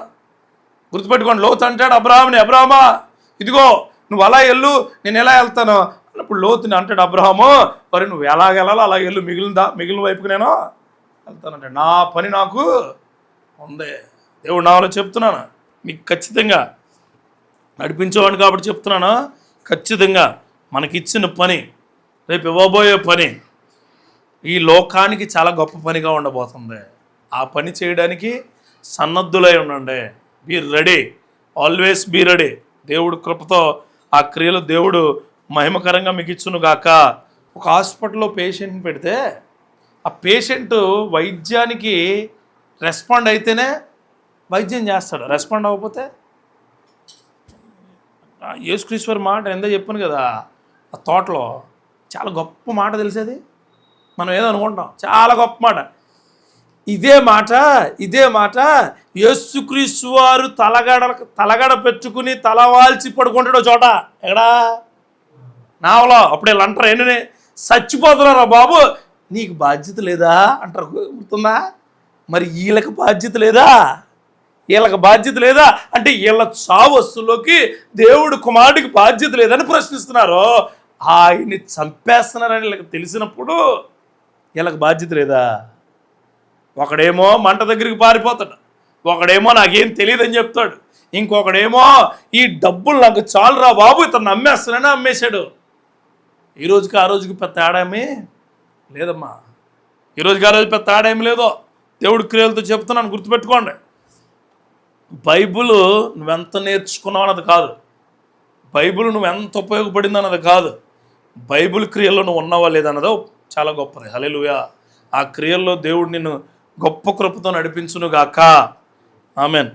గుర్తుపెట్టుకోండి. లోతు అంటాడు అబ్రహాముని, అబ్రహామా ఇదిగో నువ్వు అలా వెళ్ళు, నేను ఎలా వెళ్తాను అన్నప్పుడు లోతుని అంటాడు అబ్రహాము, మరి నువ్వు ఎలాగెళ్ళాలో అలా వెళ్ళు, మిగిలిన వైపుకి నేను వెళ్తానంటే నా పని నాకు ఉంది. దేవుడు నాలో చెప్తున్నాను, మీకు ఖచ్చితంగా నడిపించేవాడిని కాబట్టి చెప్తున్నాను. ఖచ్చితంగా మనకిచ్చిన పని, రేపు ఇవ్వబోయే పని ఈ లోకానికి చాలా గొప్ప పనిగా ఉండబోతుంది. ఆ పని చేయడానికి సన్నద్ధులై ఉండండి. Be ready, always be ready. దేవుడు కృపతో ఆ క్రియలు దేవుడు మహిమకరంగా మీకు ఇచ్చును గాక. ఒక హాస్పిటల్లో పేషెంట్ని పెడితే ఆ పేషెంట్ వైద్యానికి రెస్పాండ్ అయితేనే వైద్యం చేస్తాడు, రెస్పాండ్ అవ్వకపోతే యేసుక్రీస్తు మాట ఎంతో చెప్పాను కదా, ఆ తోటలో చాలా గొప్ప మాట తెలిసేది. మనం ఏదో అనుకుంటాం, చాలా గొప్ప మాట. ఇదే మాట యేసుక్రీస్తు వారు తలగడ పెట్టుకుని తలవాల్చి పడుకుంటాడో చోట, ఎక్కడా? నావలో. అప్పుడు వీళ్ళు అంటారు, ఏంటనే చచ్చిపోతున్నారా బాబు, నీకు బాధ్యత లేదా అంటారు, గుర్తుందా? మరి వీళ్ళకి బాధ్యత లేదా అంటే వీళ్ళ చావస్తులోకి దేవుడు కుమారుడికి బాధ్యత లేదని ప్రశ్నిస్తున్నారు. ఆయన్ని చంపేస్తున్నారని వీళ్ళకి తెలిసినప్పుడు వీళ్ళకి బాధ్యత లేదా? ఒకడేమో మంట దగ్గరికి పారిపోతాడు, ఒకడేమో నాకేం తెలియదని చెప్తాడు, ఇంకొకడేమో ఈ డబ్బులు నాకు చాలురా బాబు ఇతను అమ్మేస్తానని అమ్మేశాడు. ఈ రోజుకి ఆ రోజుకి పెద్ద తేడామే లేదమ్మా. ఈ రోజుకి ఆ రోజు పెద్ద తేడామే లేదో దేవుడి క్రియలతో చెప్తున్నాను, గుర్తుపెట్టుకోండి. బైబిల్ నువ్వెంత నేర్చుకున్నావు అన్నది కాదు, బైబిల్ నువ్వెంత ఉపయోగపడింది అన్నది కాదు, బైబిల్ క్రియల్లో నువ్వు ఉన్నావా లేదన్నదో చాలా గొప్పది. హల్లెలూయా. ఆ క్రియల్లో దేవుడు నిన్ను గొప్ప కృపతో నడిపించును గాక. ఆమెన్.